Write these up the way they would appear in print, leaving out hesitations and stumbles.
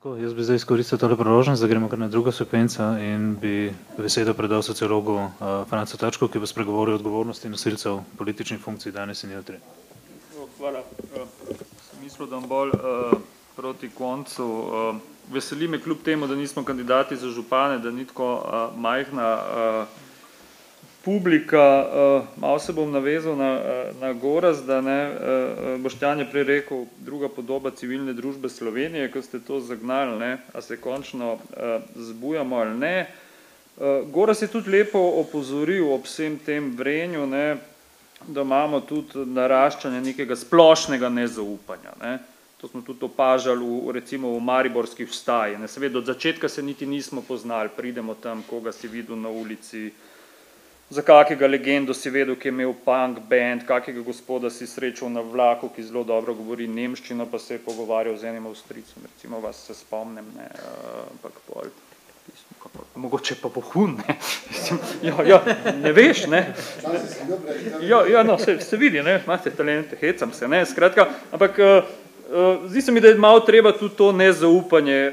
Jaz bi zdaj izkoristil tole priložnost, da gremo kar na drugo sekvenco in bi besedo predal sociologu Francu Tačku, ki bo spregovoril o odgovornosti nosilcev političnih funkcij danes in jutri. Hvala. Sem mislil, da bom bolj proti koncu. Veseli me kljub temu, da nismo kandidati za župane, da ni tako majhna publika. Malo se bom navezal na Gorazd, da ne, Boštjan je prej rekel, druga podoba civilne družbe Slovenije, ko ste to zagnali, ne, a se končno zbujamo ali ne. Gorazd je tudi lepo opozoril ob vsem tem vrenju, ne, da imamo tudi naraščanje nekega splošnega nezaupanja. Ne. To smo tudi opažali recimo v mariborskih vstaji. Seveda od začetka se niti nismo poznali, pridemo tam, koga si videl na ulici, za kakega legendo si vedel, ki je imel punk band, kakega gospoda si srečal na vlaku, ki zelo dobro govori nemščino, pa se je pogovarjal z enim Avstrijcem, recimo vas se spomnim, ne, ampak pol, mogoče pa bohun, ne, ja, ne veš, ne, ja, no, se vidi, ne, imate talente, hecam se, ne, skratka, ampak zdi se mi, da je malo treba tudi to nezaupanje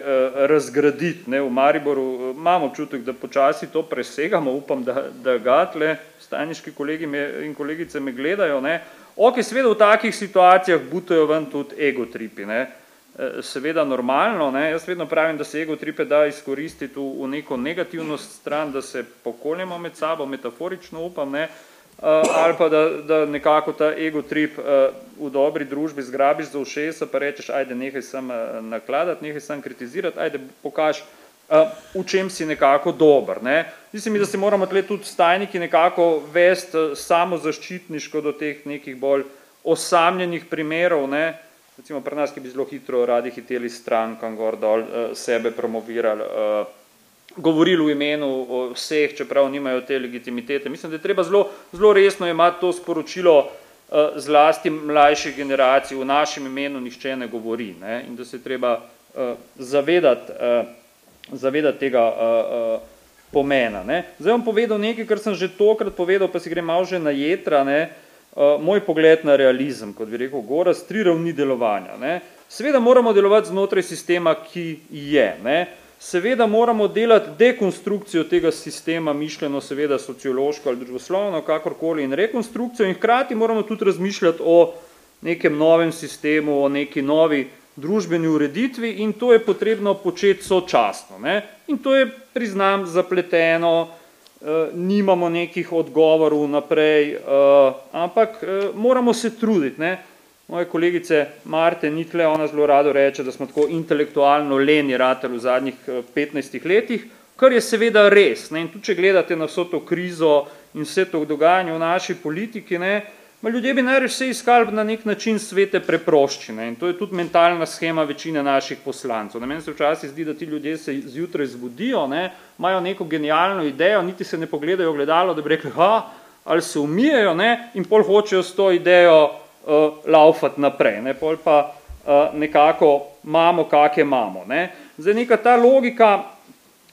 razgraditi, ne, v Mariboru imam občutek, da počasi to presegamo, upam, da ga tle stajniški kolegi in kolegice me gledajo, ne, seveda v takih situacijah butajo ven tudi egotripi, ne, seveda normalno, ne, jaz vedno pravim, da se egotripe da izkoristiti v neko negativno stran, da se pokoljemo med sabo, metaforično upam, ne, ali pa da nekako ta egotrip v dobri družbi zgrabiš za ušesa, pa rečeš, ajde, nehaj sem nakladati, nehaj sem kritizirati, ajde, pokaž, v čem si nekako dober. Ne. Zdi se mi, da se moramo tle tudi stajniki nekako vesti samozaščitniško do teh nekih bolj osamljenih primerov, ne. Recimo pri nas, ki bi zelo hitro radi hiteli strankam, gor dol, sebe promovirali, govorili v imenu vseh, čeprav nimajo te legitimitete. Mislim, da je treba zelo resno imati to sporočilo zlasti mlajših generacij, v našem imenu nihče ne govori, ne, in da se je treba zavedati tega pomena. Ne. Zdaj bom povedal nekaj, kar sem že tokrat povedal, pa si grem malo že na jetra, ne, moj pogled na realizem, kot bi rekel Gorazd, 3 ravni delovanja. Ne. Seveda moramo delovati znotraj sistema, ki je, ne. Seveda moramo delati dekonstrukcijo tega sistema, mišljeno seveda sociološko ali družboslovno, kakorkoli, in rekonstrukcijo, in hkrati moramo tudi razmišljati o nekem novem sistemu, o neki novi družbeni ureditvi, in to je potrebno početi sočasno. Ne. In to je, priznam, zapleteno, nimamo nekih odgovorov naprej, ampak moramo se truditi. Ne. Moje kolegice Marte Nitle, ona zelo rado reče, da smo tako intelektualno leni ratali v zadnjih 15 letih, kar je seveda res. Ne? In tudi, če gledate na vso to krizo in vse to dogajanje v naši politiki, ne, ljudje bi najraje vse iskali na nek način svete preproščine. In to je tudi mentalna shema večine naših poslancev. Na meni se včasih zdi, da ti ljudje se zjutraj zbudijo, ne, imajo neko genialno idejo, niti se ne pogledajo v gledalo, da bi rekli, ali se umijejo, ne, in pol hočejo s to idejo laufati naprej, ne, pol pa nekako imamo, kak imamo. Ne. Zdaj neka ta logika,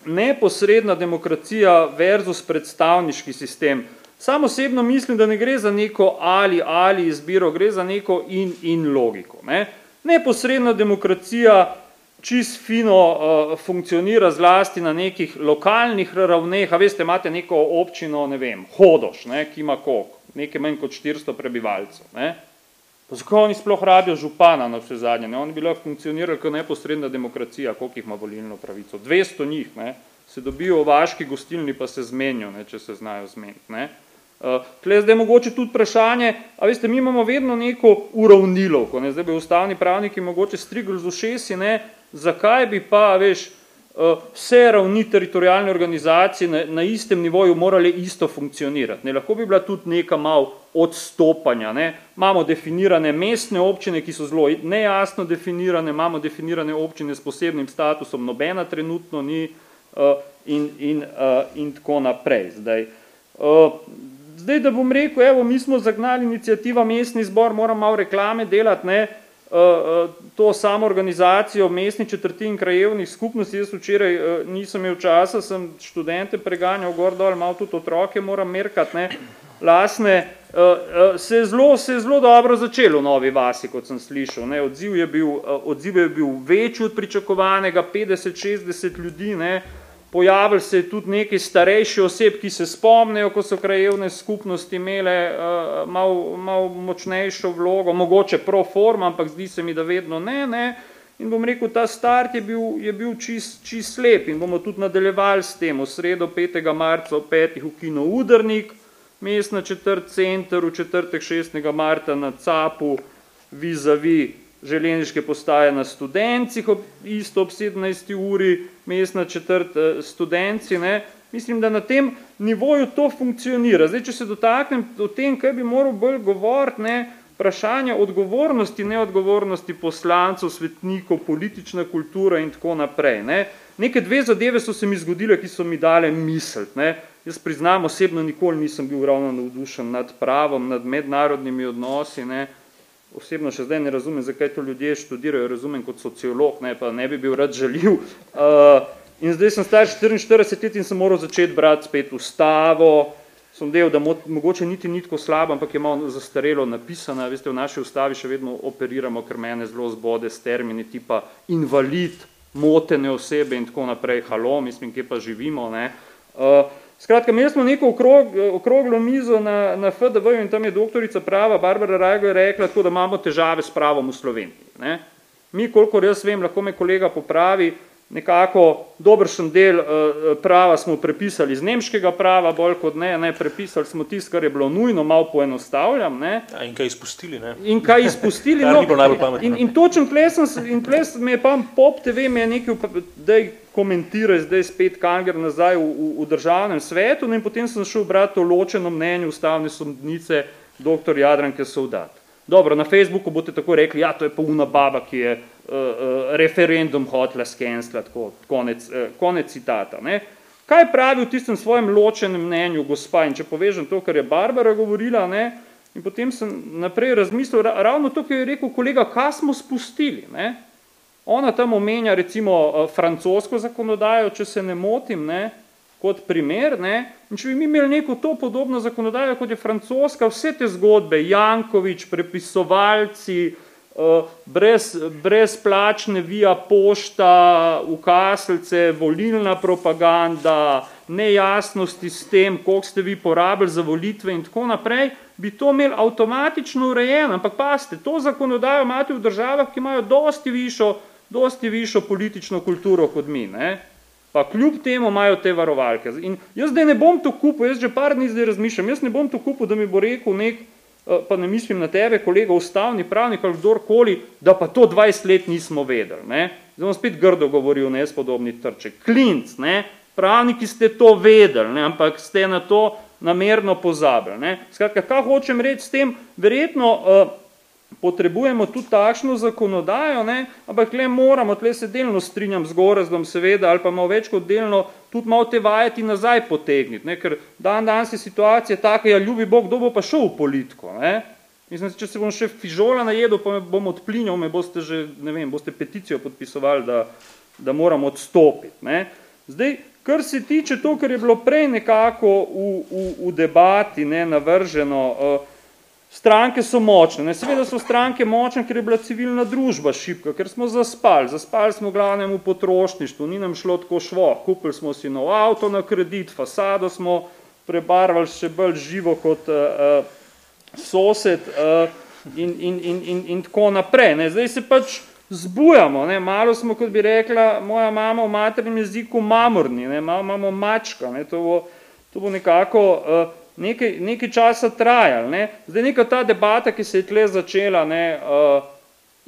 neposredna demokracija versus predstavniški sistem. Sam osebno mislim, da ne gre za neko ali izbiro, gre za neko in logiko. Ne. Neposredna demokracija čist fino funkcionira zlasti na nekih lokalnih ravneh, a veste, imate neko občino, ne vem, Hodoš, ne, ki ima koliko, nekaj manj kot 400 prebivalcev, ne. Pa zakaj oni sploh rabijo župana na vse zadnje? Ne? Oni bi lahko funkcionirali kot neposredna demokracija, koliko jih ima volilno pravico? 200 njih, ne? Se dobijo v vaški gostilni, pa se zmenijo, ne? Če se znajo zmeniti. Ne? Tle zdaj mogoče tudi vprašanje, a veste, mi imamo vedno neko uravnilovko, ne? Zdaj bi ustavni pravniki mogoče strigli z ušesi, ne? Zakaj bi pa, veš, vse ravni teritorialne organizacije na istem nivoju morali isto funkcionirati. Ne? Lahko bi bila tudi neka malo odstopanja. Ne? Imamo definirane mestne občine, ki so zelo nejasno definirane, imamo definirane občine s posebnim statusom, nobena trenutno ni in tako naprej. Zdaj, da bom rekel, evo, mi smo zagnali iniciativa Mestni zbor, moram malo reklame delati, ne, to samo organizacijo mestnih četrti in krajevnih skupnosti. Jaz včeraj nisem imel časa, sem študente preganjal gor dol, malo tudi otroke moram merkati, ne. lasne, se je zelo dobro začelo v Novi vasi, kot sem slišal. Ne. Odziv je bil večji od pričakovanega, 50-60 ljudi, ne. Pojavili se je tudi neki starejši oseb, ki se spomnijo, ko so krajevne skupnosti imele malo močnejšo vlogo, mogoče pro forma, ampak zdi se mi, da vedno ne. In bom rekel, ta start je bil čist slep in bomo tudi nadaljevali s tem. V sredo 5. marca ob 5. v kino Udarnik, mestna četrt center, v četrtek 6. marca na Capu, vis-a-vis železniške postaje na Studencih, isto ob 17. uri, mestna četrt Studenci. Ne. Mislim, da na tem nivoju to funkcionira. Zdaj, če se dotaknem o tem, kaj bi moral bolj govoriti, ne, vprašanje odgovornosti, neodgovornosti poslancev, svetnikov, politična kultura in tako naprej. Ne. Neke dve zadeve so se mi zgodile, ki so mi dale misliti. Ne. Jaz priznam, osebno nikoli nisem bil ravno navdušen nad pravom, nad mednarodnimi odnosi. Ne. Osebno še zdaj ne razumem, zakaj to ljudje študirajo, razumem kot sociolog, ne, pa ne bi bil rad žaljiv. In zdaj sem star 44 let in sem moral začeti brati spet ustavo, sem del, da mogoče niti ni tako slabo, ampak je malo zastarelo napisana. Veste, v naši ustavi še vedno operiramo, ker mene zelo zbode s termini tipa invalid, motene osebe in tako naprej, halo, mislim, kje pa živimo. Ne. Skratka, imeli smo neko okroglo mizo na FDV-ju in tam je doktorica prava Barbara Rajgo rekla, tako, da imamo težave s pravom v Sloveniji. Ne. Mi, kolikor jaz vem, lahko me kolega popravi, nekako dobršen del prava smo prepisali iz nemškega prava, bolj kot ne, prepisali smo tisto, kar je bilo nujno, malo poenostavljam. Ne. Ja, in kaj izpustili, ne? In kaj izpustili, no, ni bilo najbolj pametno. In točen ples me je pa Pop TV me je nekaj, daj komentiraj zdaj spet Kanger nazaj v državnem svetu, no in potem sem šel brati to ločeno mnenje ustavne sodnice dr. Jadranke Sovdat. Dobro, na Facebooku boste tako rekli, ja, to je pa una baba, ki je referendum hotela skenslati, konec citata. Ne. Kaj pravi v tistem svojem ločenem mnenju gospa? In če povežem to, kar je Barbara govorila, ne, in potem sem naprej razmislil, ravno to, kar je rekel kolega, kaj smo spustili. Ne. Ona tam omenja recimo francosko zakonodajo, če se ne motim, ne, kot primer, ne, in če bi mi imeli neko to podobno zakonodajo, kot je francoska, vse te zgodbe, Jankovič, prepisovalci, brezplačne via pošta, ukaselce, volilna propaganda, nejasnosti s tem, koliko ste vi porabili za volitve in tako naprej, bi to imeli avtomatično urejeno. Ampak pasite, to zakonodajo imate v državah, ki imajo dosti višjo politično kulturo kot mi. Ne? Pa kljub temu imajo te varovalke. In jaz zdaj ne bom to kupil, jaz že par dni zdaj razmišljam, jaz ne bom to kupil, da mi bo rekel nek, pa ne mislim na tebe, kolega ustavni pravnik ali kdorkoli, da pa to 20 let nismo vedeli. Ne? Zdaj bom spet grdo govoril, nespodobni Trček. Klinc, ne? Pravniki ste to vedeli, ne? Ampak ste na to namerno pozabili. Ne? Skratka, kaj hočem reči s tem, verjetno potrebujemo tudi takšno zakonodajo, ne? Ampak tle moramo, tle se delno strinjam z Gorazdom seveda, ali pa malo več kot delno, tudi malo te vajeti nazaj potegniti, ne? Ker danes je situacija taka, ja ljubi Bog, kdo bo pa šel v politiko, ne? Mislim, če se bom še fižola najedel, pa me bom odplinjal, me boste že, ne vem, boste peticijo podpisovali, da moram odstopiti, ne? Zdaj, kar se tiče to, kar je bilo prej nekako v debati, ne, navrženo, stranke so močne. Ne? Seveda so stranke močne, ker je bila civilna družba šibka, ker smo zaspali smo glavnem v potrošništvu, ni nam šlo tako šlo, kupili smo si nov avto na kredit, fasado smo prebarvali še bolj živo kot sosed in tako naprej. Ne? Zdaj se pač zbujamo, ne? Malo smo, kot bi rekla moja mama v maternem jeziku, mamorni, ne? Malo imamo mačka, ne? To bo nekako nekaj časa trajalo. Ne? Zdaj neka ta debata, ki se je tle začela, ne,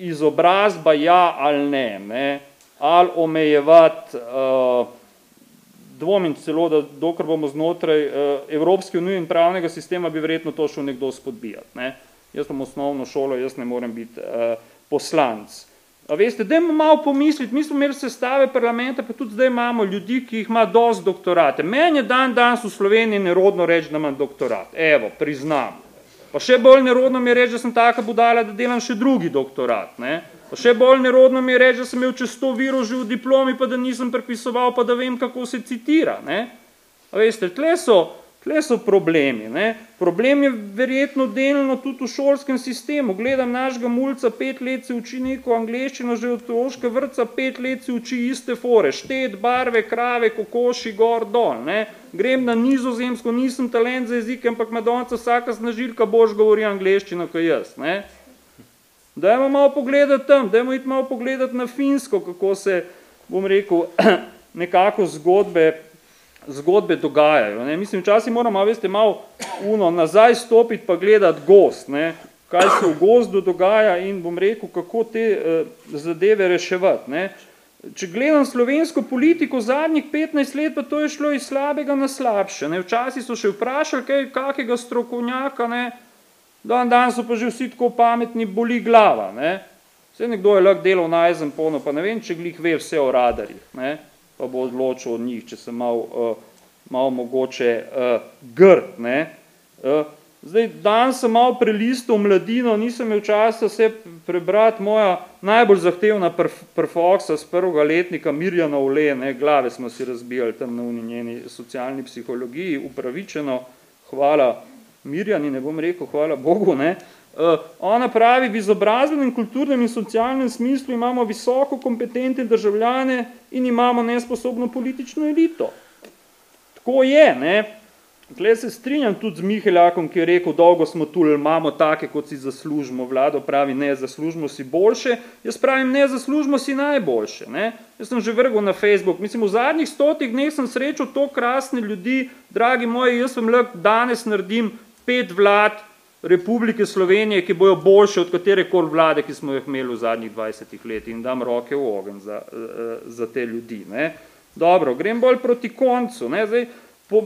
izobrazba ja ali ne, ali omejevati, dvomim celo, da dokler bomo znotraj Evropske unije in pravnega sistema, bi verjetno to šel nekdo spodbijati. Ne? Jaz sem osnovno šolo, jaz ne morem biti poslanc. A veste, dajmo malo pomisliti, mi smo imeli sestave parlamenta, pa tudi zdaj imamo ljudi, ki jih ima dosti doktorate. Meni je danes v Sloveniji nerodno reči, da imam doktorat. Evo, priznam. Pa še bolj nerodno mi je reči, da sem taka budala, da delam še drugi doktorat. Ne? Pa še bolj nerodno mi je reči, da sem imel čez 100 virov že v diplomi, pa da nisem prepisoval, pa da vem, kako se citira. Ne? A veste, tle so Tle so problemi. Ne? Problem je verjetno delno tudi v šolskem sistemu. Gledam našega mulca, 5 let se uči neko angleščino, že od otroške vrtca 5 let se uči iste fore, štet, barve, krave, kokoši, gor, dol. Ne? Grem na Nizozemsko, nisem talent za jezik, ampak me danes vsaka snažilka bož govori angleščino, kot jaz. Ne? Dajmo malo pogledati tam, dajmo iti malo pogledati na Finsko, kako se, bom rekel, nekako zgodbe dogajajo. Ne? Mislim, včasih moramo, veste, malo nazaj stopiti pa gledati gozd, ne? Kaj se v gozdu dogaja in bom rekel, kako te zadeve reševati. Ne? Če gledam slovensko politiko zadnjih 15 let, pa to je šlo iz slabega na slabše. Ne? Včasih so še vprašali kakega strokovnjaka, ne? Dan so pa že vsi tako pametni, boli glava. Ne? Vse nekdo je lahko delal na Eisenbahnu, pa ne vem, če glih ve vse o radarjih. Ne? Pa bo odločil od njih, če sem malo mogoče grd. Ne? Zdaj, dan sem malo prelistal Mladino, nisem imel časa vse prebrati, moja najbolj zahtevna prfoksa z prvega letnika Mirjana Ole, ne? Glave smo si razbijali tam na njeni socialni psihologiji, upravičeno, hvala Mirjani, ne bom rekel, hvala Bogu, ne? Ona pravi, v izobrazbenem, kulturnem in socialnem smislu imamo visoko kompetentne državljane in imamo nesposobno politično elito. Tako je, ne? Tle se strinjam tudi z Miheljakom, ki je rekel, dolgo smo tulili, imamo take, kot si zaslužimo, vlado pravi, ne, zaslužimo si boljše, jaz pravim, ne, zaslužimo si najboljše. Ne? Jaz sem že vrgel na Facebook, mislim, v zadnjih 100 dneh sem srečal to krasne ljudi, dragi moji, jaz vam lahko danes naredim 5 vlad Republike Slovenije, ki bojo boljše od katerekoli vlade, ki smo jih imeli v zadnjih 20 letih in dam roke v ogenj za te ljudi. Ne? Dobro, grem bolj proti koncu. Ne? Zdaj,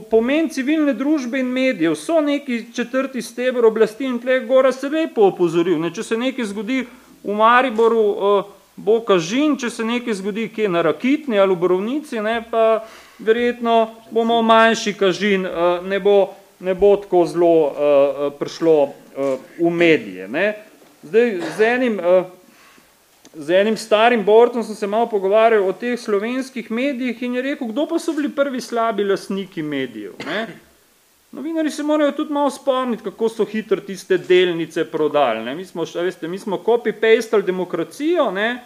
pomen civilne družbe in medijev so neki 4. steber oblasti in tle Gora se lepo opozoril. Ne? Če se nekaj zgodi v Mariboru, bo kažin, če se nekaj zgodi kje na Rakitni ali v Borovnici, ne? Pa verjetno bomo manjši kažin, ne bo tako zelo prišlo v medije. Ne? Zdaj, z enim starim borcem sem se malo pogovarjal o teh slovenskih medijih in je rekel, kdo pa so bili prvi slabi lastniki medijev. Ne? Novinari se morajo tudi malo spomniti, kako so hitro tiste delnice prodali. Ne? Mi smo copy-pastali demokracijo, ne?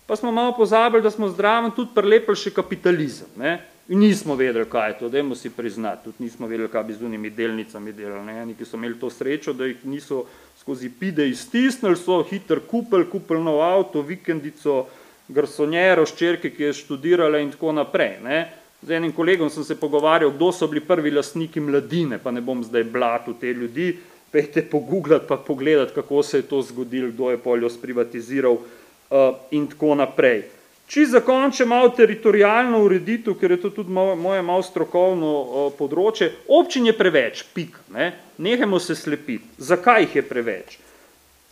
Pa smo malo pozabili, da smo zdraven tudi prelepili še kapitalizem. Ne? In nismo vedeli, kaj je to, dajmo si priznati. Tudi nismo vedeli, kaj bi z unimi delnicami delali. Ne? Neki so imeli to srečo, da jih niso skozi pide iztisnili, so hitro kupili nov avto, vikendico, garsonjero, ščerke, ki je študirala in tako naprej. Ne? Z enim kolegom sem se pogovarjal, kdo so bili prvi lastniki Mladine, pa ne bom zdaj blatil te ljudi, pejte pogooglati pa pogledati, kako se je to zgodilo, kdo je poljo sprivatiziral in tako naprej. Če zakončim malo teritorijalno ureditev, ker je to tudi moje malo strokovno področje, občin je preveč, pika. Ne? Nehajmo se slepiti. Zakaj jih je preveč?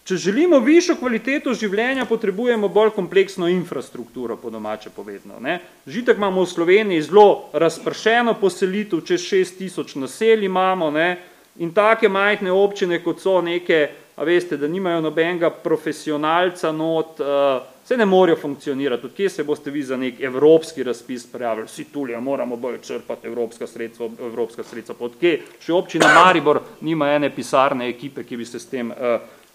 Če želimo višjo kvaliteto življenja, potrebujemo bolj kompleksno infrastrukturo, po domače povedano. Ne? Žitek imamo v Sloveniji zelo razpršeno poselitev, čez 6000 naselij imamo, ne? In take majhne občine, kot so neke, a veste, da nimajo nobenega profesionalca not, se ne morajo funkcionirati. Odkje se boste vi za nek evropski razpis prijavili? Vsi tulja, moramo bolj črpati evropska sredstva. Odkje? Še občina Maribor nima ene pisarne ekipe, ki bi se s tem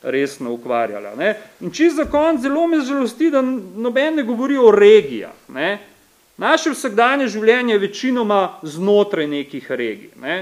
resno ukvarjala. Ne? In čisto za konec, zelo me žalosti, da noben ne govori o regijah. Ne? Naše vsakdanje življenje je večinoma znotraj nekih regij. Ne?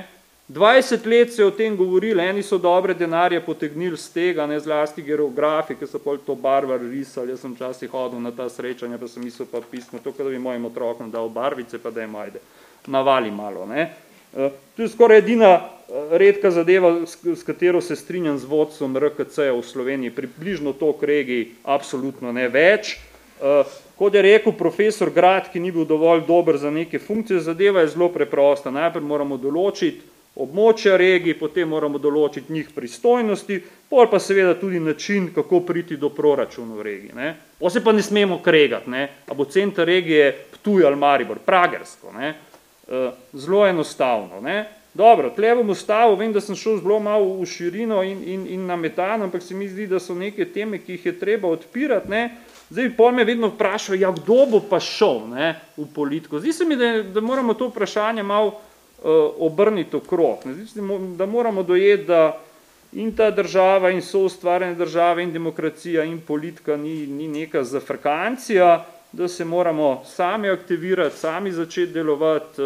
20 let se je o tem govorilo, eni so dobre denarje potegnili z tega, ne zlasti geografi, ki so pol to barvar risali, jaz sem včasih hodil na ta srečanja, pa sem mislil pa pismo, to, kada bi mojim otrokom dal barvice, pa da jim ajde, navali malo. Ne. To je skoraj edina redka zadeva, s katero se strinjam z vodstvom RKC-ja v Sloveniji, približno toliko regij, absolutno ne več. Kot je rekel profesor Grad, ki ni bil dovolj dober za neke funkcije, zadeva je zelo preprosta. Najprej moramo določiti območja regij, potem moramo določiti njih pristojnosti, pol pa seveda tudi način, kako priti do proračunov regij. Ne. Se pa ne smemo kregati, ne. A bo center regije Ptuj ali Maribor, pragersko. Ne. Zelo enostavno. Ne. Dobro, tle bom ustavil, vem, da sem šel zelo malo v širino in na metan, ampak se mi zdi, da so neke teme, ki jih je treba odpirati. Ne. Zdaj pol me vedno vprašajo, ja, kdo bo pa šel, ne, v politiko. Zdi se mi, da moramo to vprašanje malo obrniti okrog. Da moramo dojeti, da in ta država in soustvarjanje države in demokracija in politika ni neka zafrkancija, da se moramo sami aktivirati, sami začeti delovati,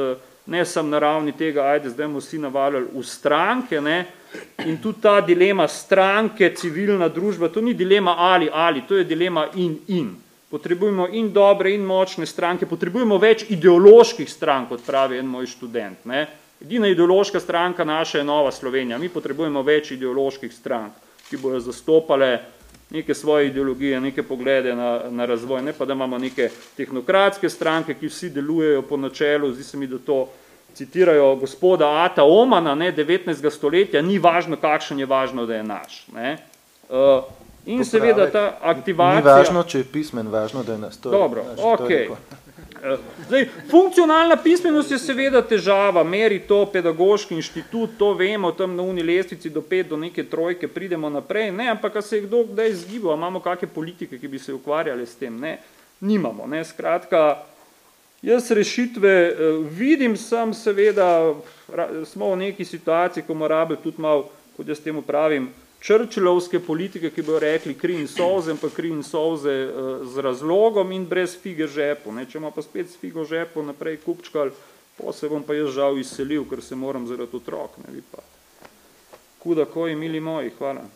ne samo na ravni tega, ajde, zdaj bomo vsi navalili v stranke, ne, in tudi ta dilema stranke, civilna družba, to ni dilema ali, to je dilema in. Potrebujemo in dobre in močne stranke, potrebujemo več ideoloških strank, kot pravi en moj študent, ne. Edina ideološka stranka naša je Nova Slovenija, mi potrebujemo več ideoloških strank, ki bojo zastopale neke svoje ideologije, neke poglede na razvoj, ne pa da imamo neke tehnokratske stranke, ki vsi delujejo po načelu, zdi se mi, da to citirajo gospoda Ata Omana, 19. stoletja, ni važno, kakšen je važno, da je naš. Ne. In seveda ta aktivacija... Ni važno, če je pismen, važno, da je nas. Dobro, okej. Zdaj, funkcionalna pismenost je seveda težava, meri to pedagoški inštitut, to vemo, tam na uni lestvici do 5, do neke trojke pridemo naprej, ne, ampak se je kdo kdaj izgibal, imamo kakšne politike, ki bi se ukvarjali s tem, ne, nimamo, ne, skratka, jaz rešitve vidim, sem seveda, smo v neki situaciji, ko bomo rabili tudi malo, kot jaz temu pravim, Churchillovske politike, ki bojo rekli kri in solze, pa kri in solze z razlogom in brez fige žepu. Ne. Če bomo pa spet s figo žepu naprej kupčkali, se bom pa jaz žal izselil, ker se moram zaradi otrok. Ne, vi pa. Kuda koji, mili moji, hvala.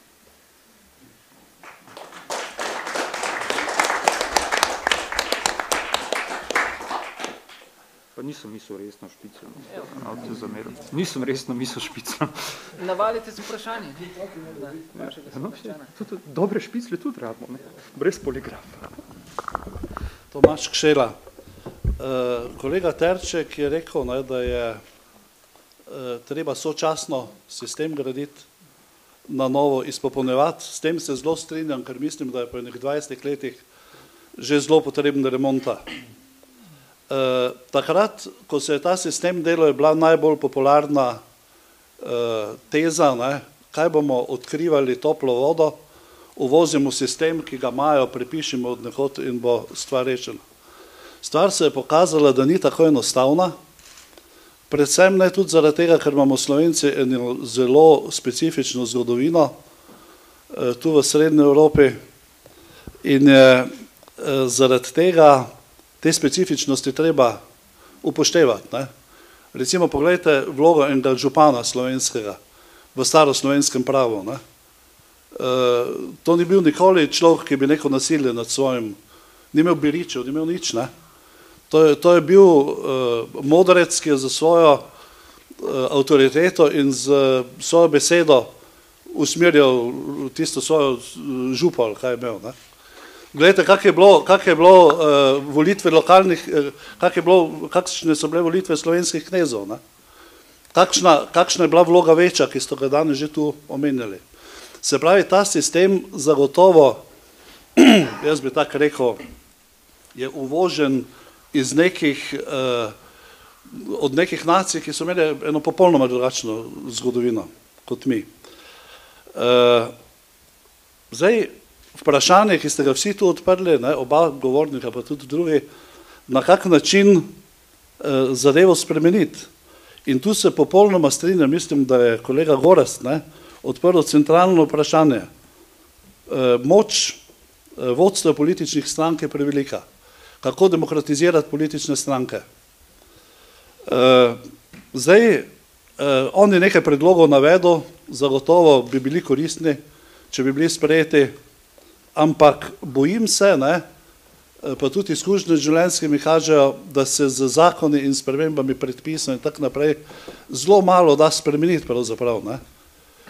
Pa nisem mislil resno špiclom. Nisem resno mislil špiclom. Navalite z vprašanje. Dobre špicle tudi rabimo, ne? Brez poligrafa. Tomaž Kšela. Kolega Terček je rekel, da je treba sočasno sistem graditi, na novo izpopolnjevati. S tem se zelo strinjam, ker mislim, da je po enih 20 letih že zelo potreben remonta. Takrat, ko se je ta sistem delal, je bila najbolj popularna teza, ne, kaj bomo odkrivali toplo vodo, uvozimo sistem, ki ga imajo, prepišimo od nekod in bo stvar rečena. Stvar se je pokazala, da ni tako enostavna, predvsem ne tudi zaradi tega, ker imamo Slovenci eno zelo specifično zgodovino tu v Srednji Evropi in je zaradi tega te specifičnosti treba upoštevati. Ne. Recimo, pogledajte vlogo enega župana slovenskega v staroslovenskem pravu. Ne. To ni bil nikoli človek, ki bi neko nasilje nad svojim, ni imel biričev, ni imel nič. Ne. To je bil modrec, ki je za svojo avtoriteto in z svojo besedo usmerjal tisto svojo župo, kaj je imel. Ne. Gledajte, kak je bilo volitve lokalnih, kakšne so bile volitve slovenskih knezov. Ne? Kakšna je bila vloga večja, ki ste ga danes že tu omenjali. Se pravi, ta sistem zagotovo, jaz bi tako rekel, je uvožen iz od nekih nacij, ki so imeli eno popolnoma drugačno zgodovino kot mi. Zdaj, vprašanje, ki ste ga vsi tu odprli, ne, oba govornika, pa tudi drugi, na kak način zadevo spremeniti. In tu se popolnoma strinjam, mislim, da je kolega Gorazd odprl centralno vprašanje. Moč vodstva političnih strank je prevelika. Kako demokratizirati politične stranke? Zdaj, on je nekaj predlogov navedel, zagotovo bi bili koristni, če bi bili sprejeti, ampak bojim se, pa tudi izkušnje življenjskimi kažejo, da se z zakoni in spremembami predpisov in tako naprej zelo malo da spremeniti pravzaprav.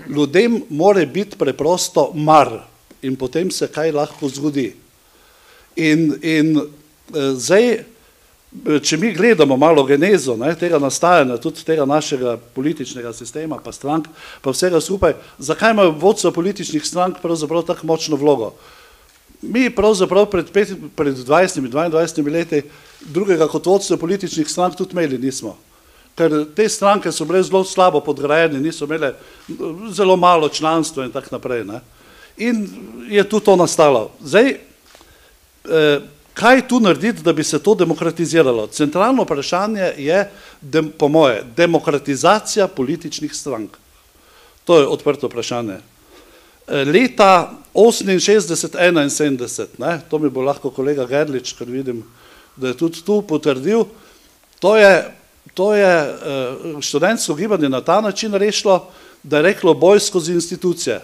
Ljudem mora biti preprosto mar in potem se kaj lahko zgodi. In zdaj, če mi gledamo malo genezo tega nastajanja, tudi tega našega političnega sistema, pa strank, pa vsega skupaj, zakaj imajo vodstva političnih strank pravzaprav tako močno vlogo? Mi pravzaprav pred 20-22 leti drugega kot vodstvo političnih strank tudi imeli nismo. Ker te stranke so bile zelo slabo podgrajene, niso imele zelo malo članstva in tako naprej. In je tudi to nastalo. Zdaj, Kaj tu narediti, da bi se to demokratiziralo? Centralno vprašanje je, po moje, demokratizacija političnih strank. To je odprto vprašanje. Leta 68-71, to mi bo lahko kolega Gerlič, ker vidim, da je tudi tu potrdil, to je študentsko gibanje na ta način rešilo, da je reklo boj skozi institucije.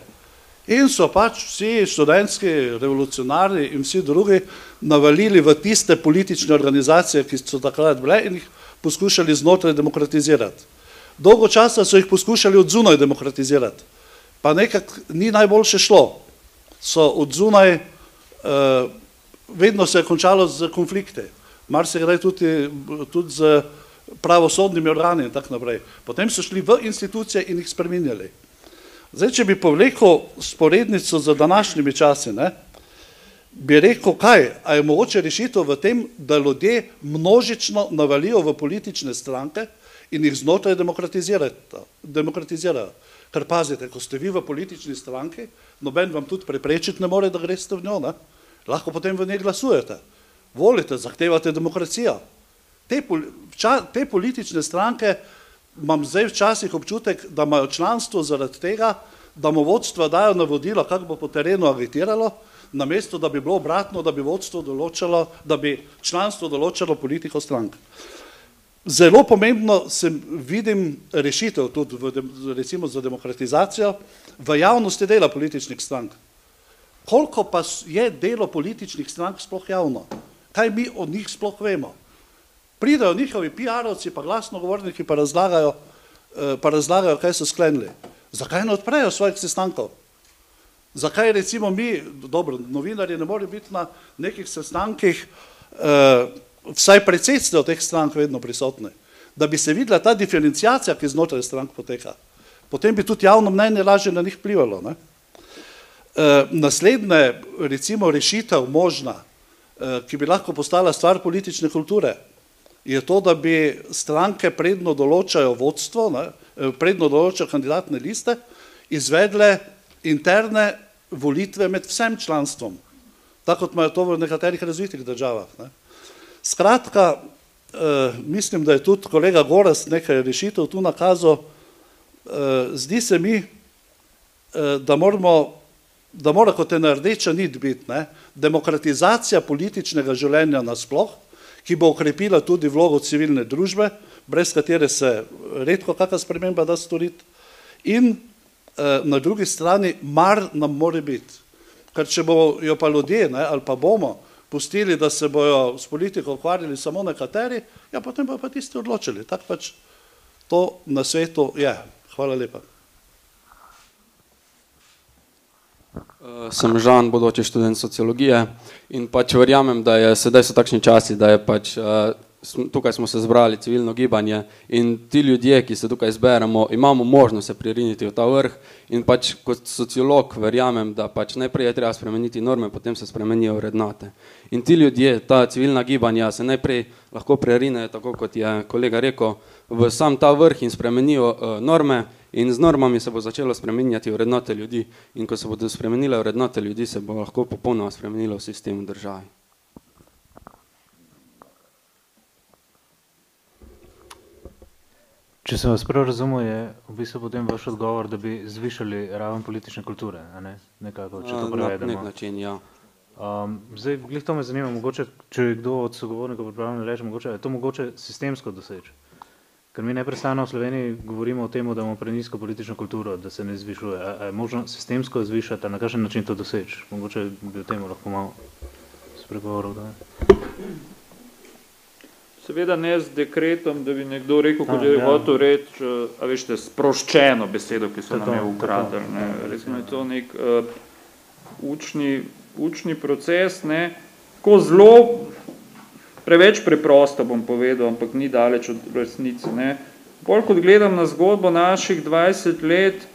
In so pač vsi študentski revolucionarji in vsi drugi navalili v tiste politične organizacije, ki so takrat bile in jih poskušali znotraj demokratizirati. Dolgo časa so jih poskušali od zunaj demokratizirati, pa nekako ni najboljše šlo. So od zunaj, vedno se je končalo z konflikti, marsikdaj tudi z pravosodnimi organi in tako naprej. Potem so šli v institucije in jih spreminjali. Zdaj, če bi povlekel sporednico za današnjimi časi, bi rekel, kaj, a je mogoče rešitev v tem, da ljudje množično navalijo v politične stranke in jih znotraj demokratizirajo. Ker pazite, ko ste vi v politični stranki, noben vam tudi preprečiti ne more, da greste v njo, lahko potem v njej glasujete, volite, zahtevate demokracijo. Te politične stranke imam zdaj včasih občutek, da imajo članstvo zaradi tega, da mu vodstva dajo navodilo, kako bo po terenu agitiralo, namesto da bi bilo obratno, da bi vodstvo določalo, da bi članstvo določalo politiko strank. Zelo pomembno vidim rešitev tudi recimo za demokratizacijo v javnosti dela političnih strank. Koliko pa je delo političnih strank sploh javno? Kaj mi od njih sploh vemo? Pridajo njihovi PR-ovci pa glasnogovorniki pa razlagajo, kaj so sklenili. Zakaj ne odprejo svojih sestankov? Zakaj recimo mi, dobro, novinarji ne morejo biti na nekih sestankih, vsaj predsedstve od teh strank vedno prisotne, da bi se videla ta diferenciacija, ki znotraj strank poteka. Potem bi tudi javno mnenje lažje na njih vplivalo. Naslednja, recimo, rešitev možna, ki bi lahko postala stvar politične kulture, je to, da bi stranke predno določajo vodstvo, predno določajo kandidatne liste, izvedle interne volitve med vsem članstvom, tako kot imajo to v nekaterih razvitih državah. Skratka, mislim, da je tudi kolega Gorazd nekaj rešitev tu nakazal, zdi se mi, da mora kot ena rdeča nit biti demokratizacija političnega življenja nasploh, ki bo okrepila tudi vlogo civilne družbe, brez katere se redko kakšna sprememba da storiti, in na drugi strani mar nam more biti. Ker če bojo pa ljudje, ali pa bomo pustili, da se bojo s politiko ukvarjali samo nekateri, ja, potem bojo pa tisti odločili. Tako pač to na svetu je. Hvala lepa. Sem Žan, bodoči študent sociologije in pač verjamem, da je sedaj so takšni časi, da je pač tukaj smo se zbrali civilno gibanje in ti ljudje, ki se tukaj zberemo, imamo možnost se pririniti v ta vrh in pač kot sociolog verjamem, da pač najprej je treba spremeniti norme, potem se spremenijo vrednote. In ti ljudje, ta civilna gibanja se najprej lahko prerinejo, tako kot je kolega rekel, v sam ta vrh in spremenijo norme in z normami se bo začelo spremenjati vrednote ljudi in ko se bodo spremenile vrednote ljudi, se bo lahko popolnoma spremenilo sistem v državi. Če sem vas prav razumel, je v bistvu potem vaš odgovor, da bi zvišali raven politične kulture, a ne? Nekako, če to prevedemo. Na nek način, ja. Zdaj, glih to me zanima, mogoče, če je kdo od sogovornikov pripravljen reči, je to mogoče sistemsko doseči? Ker mi neprestano v Sloveniji govorimo o tem, da imamo prenizko politično kulturo, da se ne zvišuje. A je možno sistemsko zvišati, a na kakšen način to doseči? Mogoče bi o tem lahko malo spregovoril, da ne? Seveda ne z dekretom, da bi nekdo rekel, kot je hotel reči, a veste, sproščeno besedo, ki so nam je ukradli. Recimo je to nek učni proces, ko zelo preveč preprosto bom povedal, ampak ni daleč od resnice. Bolj kot gledam na zgodbo naših 20 let,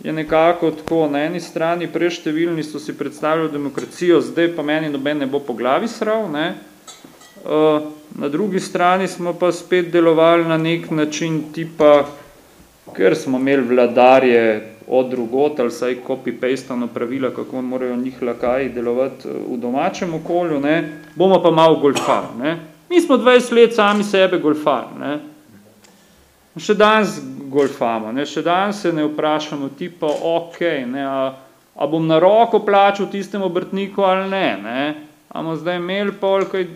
je nekako tako, na eni strani preštevilni so si predstavljali demokracijo, zdaj pa meni noben ne bo po glavi sral, na drugi strani smo pa spet delovali na nek način tipa, ker smo imeli vladarje od drugot ali saj copy-pastano pravila, kako morajo njih lakaji delovati v domačem okolju, ne, bomo pa malo golfali. Ne. Mi smo 20 let sami sebe golfali. Ne. Še danes golfamo, ne. Še danes se ne vprašamo tipa, ok, ne, a bom na roko plačal tistemu obrtniku ali ne. Ne. A bomo zdaj imeli pol, kaj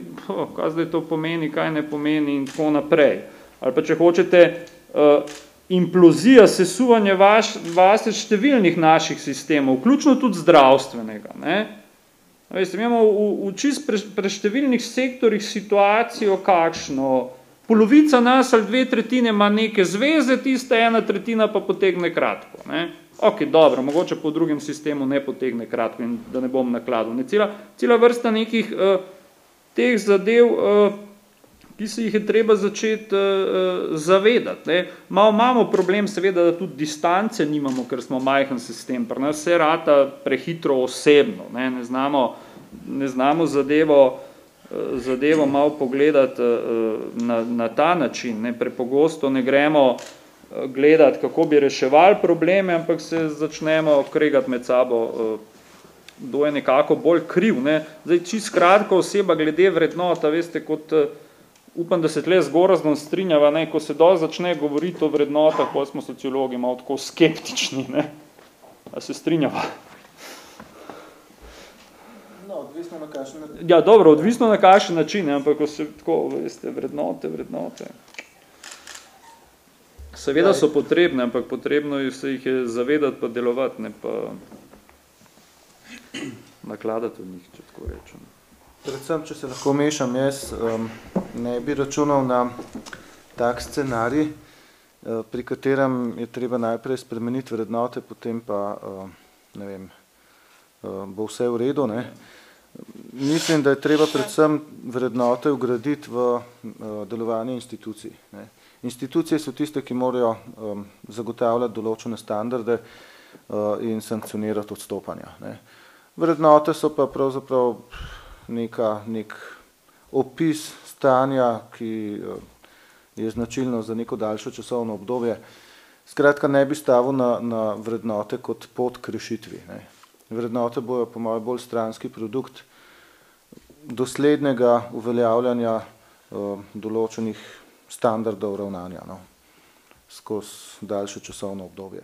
zdaj to pomeni, kaj ne pomeni in tako naprej. Ali pa če hočete, implozija, sesuvanje vase številnih naših sistemov, vključno tudi zdravstvenega. Ne? Veste, mi imamo v čist preštevilnih sektorjih situacijo kakšno. Polovica nas ali 2/3 ima neke zveze, tista 1/3 pa potegne kratko. Ne? Ok, dobro, mogoče po drugem sistemu ne potegne kratko in da ne bom nakladal. Ne? Cela vrsta nekih teh zadev, ki se jih je treba začeti zavedati. Ne. Malo imamo problem, seveda, da tudi distance nimamo, ker smo majhen sistem. Pri nas vse rata prehitro osebno. Ne. Ne znamo zadevo malo pogledati na ta način. Ne. Prepogosto ne gremo gledati, kako bi reševali probleme, ampak se začnemo kregati med sabo, kdo je nekako bolj kriv. Ne. Zdaj, čisto kratka oseba glede vrednota, veste, kot upam, da se tle z Gorazdom strinjava, ne, ko se dosti začne govoriti o vrednotah, pa smo sociologi malo tako skeptični, ne. A se strinjava? No, odvisno na kakšen način. Ja, dobro, odvisno na kakšen način, ne, ampak ko se tako, veste, vrednote. Seveda so potrebne, ampak potrebno se jih je zavedati pa delovati, ne pa nakladati v njih, če tako rečem. Predvsem, če se lahko mešam, jaz ne bi računal na tak scenarij, pri katerem je treba najprej spremeniti vrednote, potem pa, ne vem, bo vse v redu. Ne. Mislim, da je treba predvsem vrednote vgraditi v delovanje institucij. Ne. Institucije so tiste, ki morajo zagotavljati določene standarde in sankcionirati odstopanja. Ne. Vrednote so pa pravzaprav nek opis stanja, ki je značilno za neko daljšo časovno obdobje. Skratka, ne bi stavil na vrednote kot pot k rešitvi. Ne. Vrednote bojo po mojem bolj stranski produkt doslednega uveljavljanja določenih standardov ravnanja skozi daljše časovno obdobje.